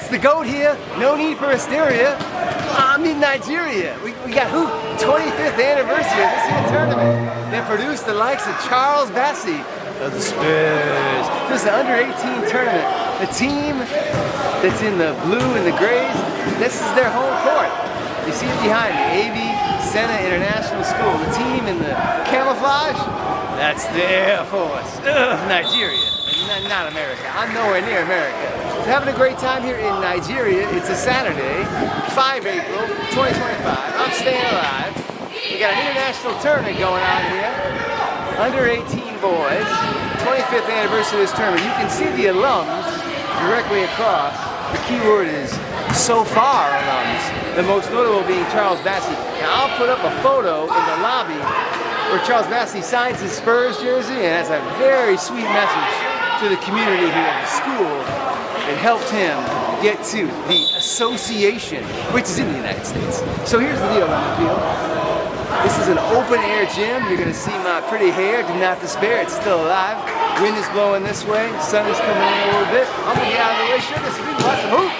the GOAT here. No need for hysteria. I'm in Nigeria. We got who? 25th anniversary of this here tournament that produced the likes of Charles Bassey of the Spurs. This is the under-18 tournament. The team that's in the blue and the grays, this is their home court. You see it behind me, Avi-Cenna International School. The team in the camouflage, that's the Air Force. Nigeria, not America. I'm nowhere near America. So having a great time here in Nigeria. It's a Saturday, 5 April 2025. I'm staying alive. We got an international tournament going on here. Under 18 boys, 25th anniversary of this tournament. You can see the alums directly across. The key word is so far alums. The most notable being Charles Bassey. Now I'll put up a photo in the lobby where Charles Bassey signs his Spurs jersey, and that's a very sweet message to the community here at the school. It helped him get to the association, which is in the United States. So here's the deal on the field. This is an open air gym. You're gonna see my pretty hair. Do not despair, it's still alive. Wind is blowing this way. Sun is coming in a little bit. I'm gonna get out of the way, sugar, so we can watch the hoop.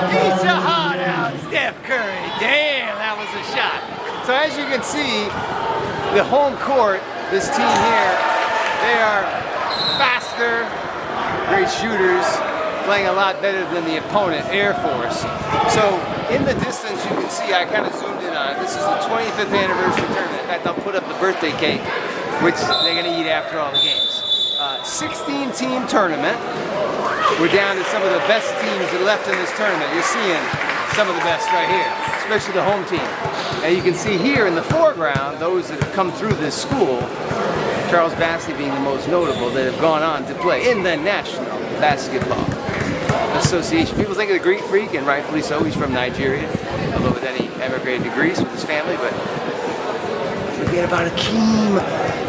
He's a hard out, Steph Curry. Damn, that was a shot. So as you can see, the home court, this team here, they are faster, great shooters, playing a lot better than the opponent, Air Force. So in the distance, you can see, I kind of zoomed in on it. This is the 25th anniversary tournament. In fact, I'll put up the birthday cake, which they're gonna eat after all the games. 16-team tournament. We're down to some of the best teams that left in this tournament. You're seeing some of the best right here, especially the home team. And you can see here in the foreground, those that have come through this school, Charles Bassey being the most notable, that have gone on to play in the National Basketball Association. People think of the Greek Freak, and rightfully so, he's from Nigeria, although then he emigrated to Greece with his family, but forget about Akeem,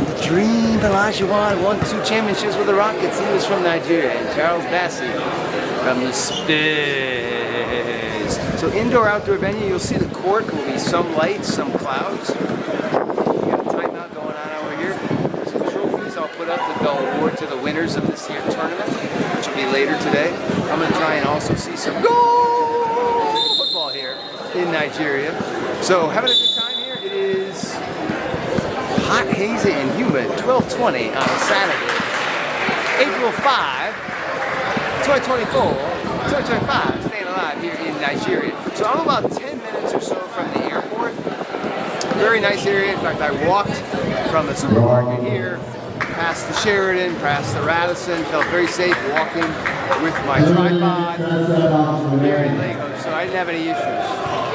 the Dream, Olajuwon, won 2 championships with the Rockets. He was from Nigeria, and Charles Bassey from the Spiz. So indoor-outdoor venue, you'll see the court will be some light, some clouds. We got a timeout going on over here. There's some trophies I'll put up that they'll award to the winners of this year's tournament, which will be later today. I'm going to try and also see some goal football here in Nigeria. So having a good time here. It is hot, hazy, and humid. 12:20 on a Saturday, April 5, 2025, staying alive here in Nigeria. So I'm about 10 minutes or so from the airport. Very nice area. In fact, I walked from the supermarket here, past the Sheridan, past the Radisson, felt very safe walking with my tripod here in Lagos, so I didn't have any issues.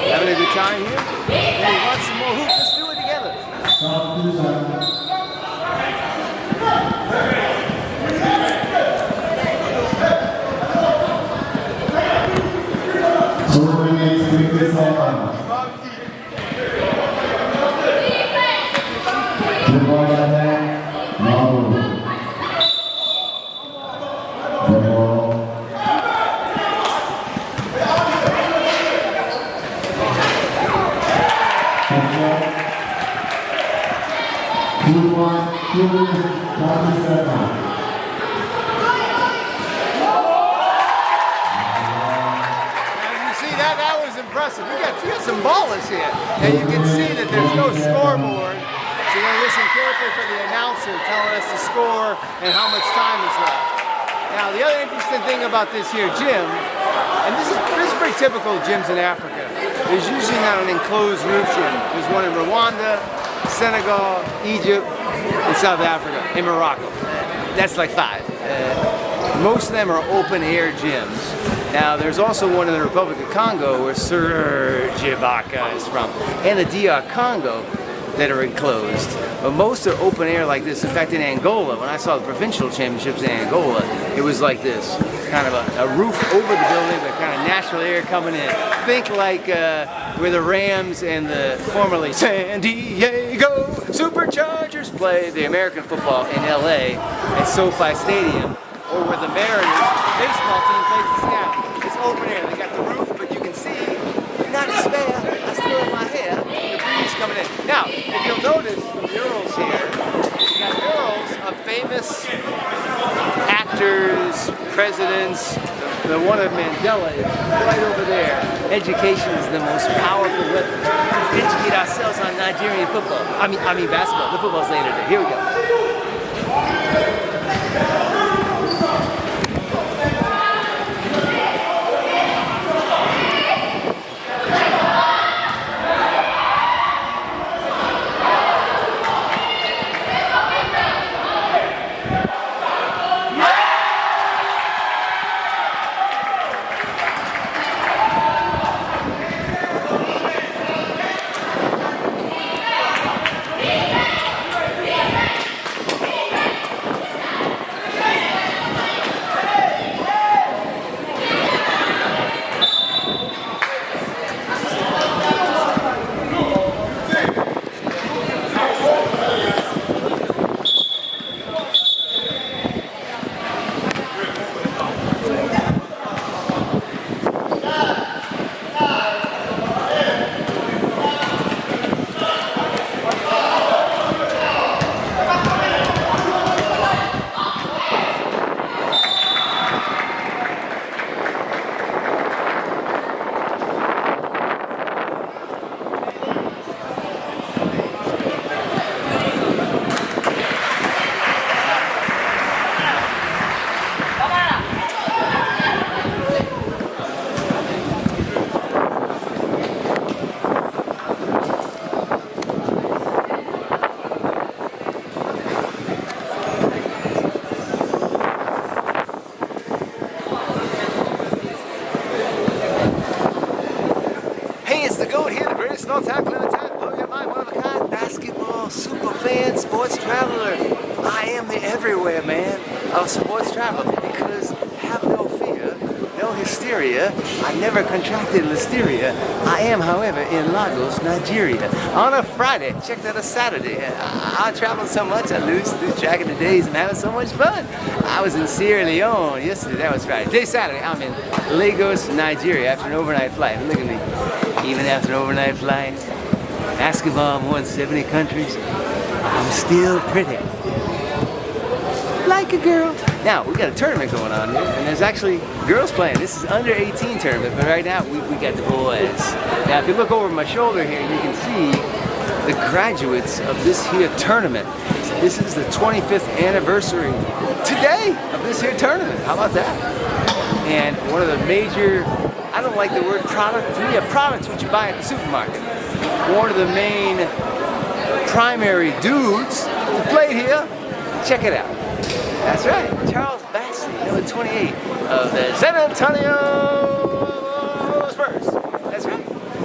Having a good time here. And we want some more hoops. Let's do it together. That was impressive. We got some ballers here. And you can see that there's no scoreboard. So you're going to listen carefully for the announcer telling us the score and how much time is left. Now, the other interesting thing about this here gym, and this is pretty typical of gyms in Africa, there's usually not an enclosed roof gym. There's one in Rwanda, Senegal, Egypt, and South Africa, and Morocco. That's like 5. Most of them are open air gyms. Now, there's also one in the Republic of Congo where Serge Ibaka is from, and the DR Congo that are enclosed. But most are open air like this. In fact, in Angola, when I saw the provincial championships in Angola, it was like this. Kind of a roof over the building, but kind of natural air coming in. Think like where the Rams and the formerly San Diego Superchargers play the American football in LA at SoFi Stadium, or where the Mariners baseball team plays in Seattle. It's open air. They got the roof, but you can see, not despair, I still have my hair, the breeze coming in. Now, if you'll notice the murals here, you got murals of famous actors, presidents. The one of Mandela is right over there. Education is the most powerful weapon. Let's educate ourselves on Nigerian football. I mean basketball. The football's later today. Here we go. Small-time, Clementine, blow your mind, one-of-a-kind, basketball, super fan, sports traveler. I am the everywhere man of sports travel because have no fear, no Hysteria. I never contracted Listeria. I am, however, in Lagos, Nigeria, on a Friday. Check that, a Saturday. I travel so much, I lose track of the days and having so much fun. I was in Sierra Leone yesterday. That was Friday. Today, Saturday, I'm in Lagos, Nigeria, after an overnight flight. Look at me. Even after an overnight flight, basketball, more than 70 countries, I'm still pretty. Like a girl. Now, we got a tournament going on here, and there's actually girls playing. This is under 18 tournament, but right now we got the boys. Now, if you look over my shoulder here, you can see the graduates of this here tournament. This is the 25th anniversary today of this here tournament. How about that? And one of the major, I don't like the word product. Yeah, products which you buy at the supermarket. One of the main primary dudes who played here. Check it out. That's right, Charles Bassey, number 28 of the San Antonio Spurs. That's right.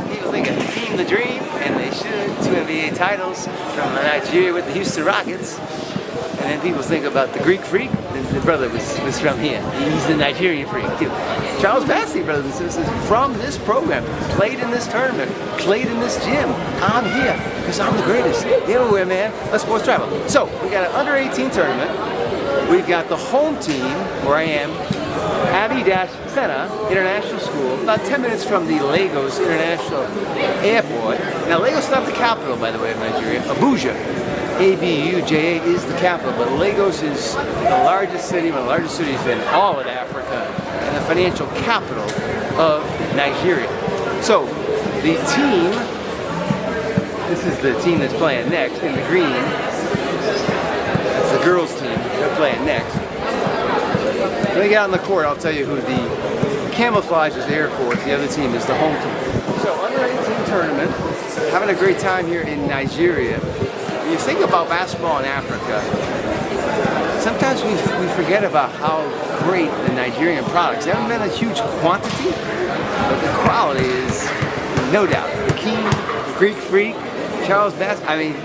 People think of Team the Dream, and they should. 2 NBA titles from Nigeria with the Houston Rockets. And then people think about the Greek Freak. The brother was from here. He's the Nigerian Freak too. Charles Bassey, brothers and sisters, from this program, played in this tournament, played in this gym. I'm here because I'm the greatest. Everywhere, man. Let's sports travel. So we got an under 18 tournament. We've got the home team, where I am, Avi-Cenna International School, about 10 minutes from the Lagos International Airport. Now, Lagos is not the capital, by the way, of Nigeria. Abuja, A-B-U-J-A, is the capital, but Lagos is the largest city, one of the largest cities in all of Africa, and the financial capital of Nigeria. So, the team, this is the team that's playing next, in the green. That's the girls' team. They're playing next. When they get out on the court, I'll tell you who the camflouge is there for. The other team is the home team. So, under 18 tournament, having a great time here in Nigeria. When you think about basketball in Africa, sometimes we forget about how great the Nigerian products. They haven't been a huge quantity, but the quality is no doubt. The King, the Greek Freak, Charles Bassey. I mean,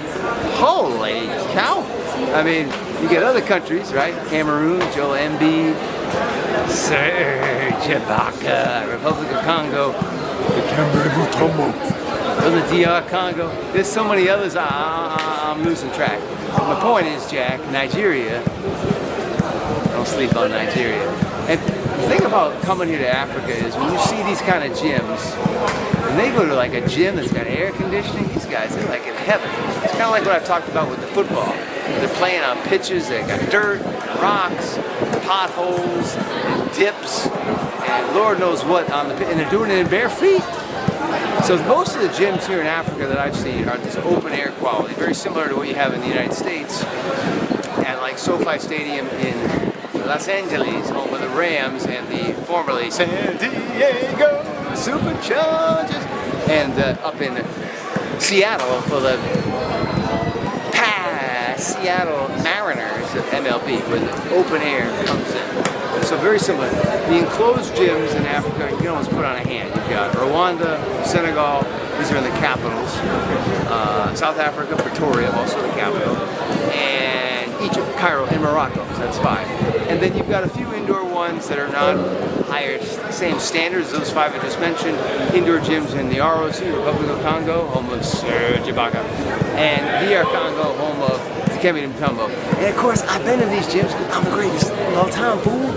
holy cow! I mean, you get other countries, right? Cameroon, Joel Embiid, Serge Ibaka, Republic of Congo, the DR Congo. There's so many others, I'm losing track. But my point is, Jack, Nigeria, don't sleep on Nigeria. And the thing about coming here to Africa is when you see these kind of gyms, when they go to like a gym that's got air conditioning, these guys, they're like in heaven. It's kind of like what I've talked about with the football. They're playing on pitches that got dirt, rocks, potholes, and dips, and Lord knows what on the pit, and they're doing it in bare feet. So most of the gyms here in Africa that I've seen are this open air quality, very similar to what you have in the United States, and like SoFi Stadium in Los Angeles, home of the Rams and the formerly San Diego Superchargers, and up in Seattle for the Seattle Mariners of MLB, where the open air comes in. So very similar. The enclosed gyms in Africa, you can almost put on a hand. You've got Rwanda, Senegal, these are in the capitals. South Africa, Pretoria, also the capital. And Egypt, Cairo, and Morocco, so that's 5. And then you've got a few indoor ones that are not higher, same standards, those 5 I just mentioned. Indoor gyms in the ROC, Republic of Congo, home of Serge Ibaka. And DR Congo, home of Kevin Mutombo. And of course, I've been in these gyms because I'm the greatest of all time, fool.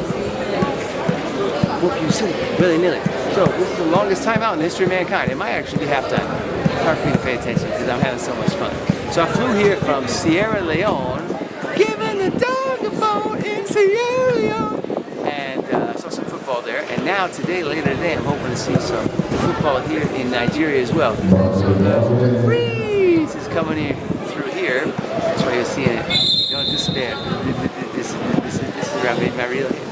Whoop you silly, willy-nilly. So this is the longest time out in the history of mankind. It might actually be halftime. It's hard for me to pay attention because I'm having so much fun. So I flew here from Sierra Leone, giving the dog a bone in Sierra Leone. And I saw some football there. And now today, later today, I'm hoping to see some football here in Nigeria as well. So the breeze is coming in through here. That's why you're seeing it. Don't despair. This is where I made my reel here.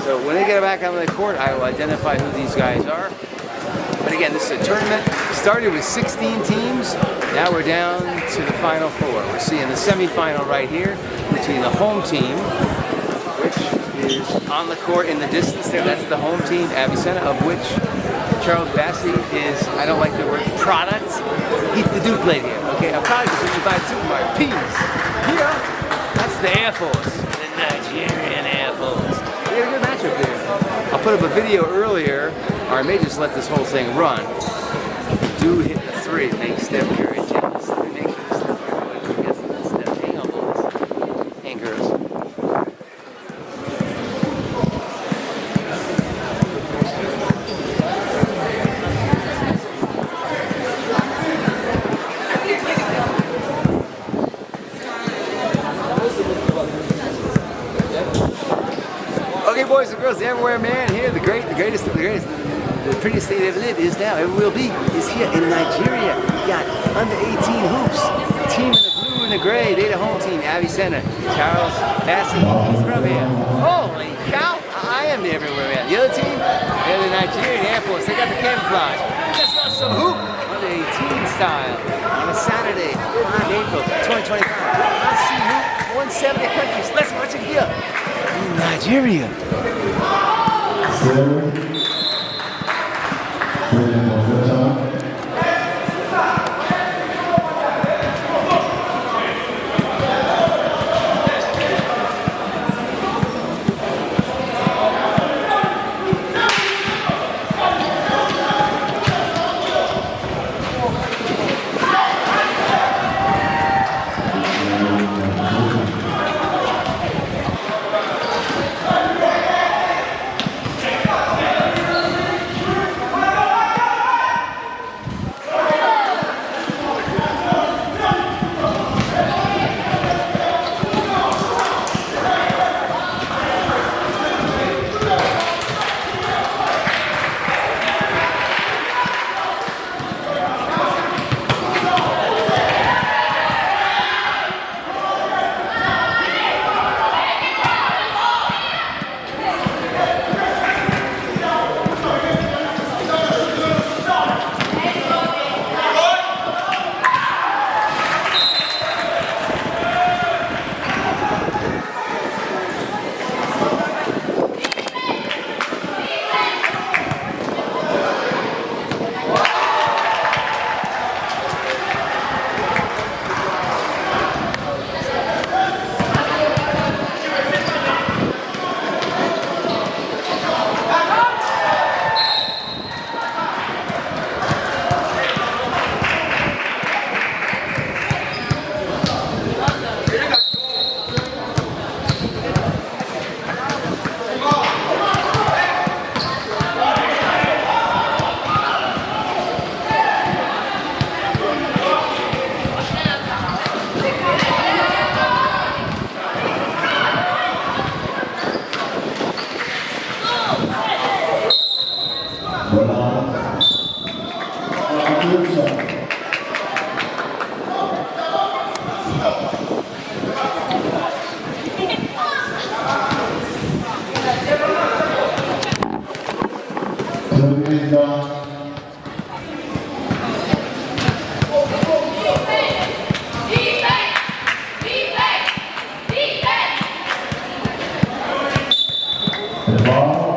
So when they get back on the court, I will identify who these guys are. But again, this is a tournament. Started with 16 teams. Now we're down to the final 4. We're seeing the semifinal right here between the home team, which is on the court in the distance there. That's the home team, Avi-Cenna, of which Charles Bassey is, I don't like the word product. He's the dude played here. Okay, a product is what you buy at the supermarket. Peas. Here, that's the Air Force, the Nigerian Air Force. We had a good matchup there. I'll put up a video earlier, or I may just let this whole thing run. Do hit the 3, make step carry, jump the 3, make sure the step everybody gets the step. Hang on, boys and girls. Okay, boys and girls, everywhere, man, here, the greatest, the prettiest thing to ever live is now, ever will be, is here in Nigeria. We got under 18 hoops. Team in the blue and the gray, they the home team, Avi-Cenna, Charles Bassey, he's from here. Holy cow, I am the everywhere, man. The other team, they're the Nigerian Air Force, they got the camflouge. Let's watch some hoop under 18 style on a Saturday, 5 April 2025. Let's see hoop, 170 countries. Let's watch it here. Nigeria. The ball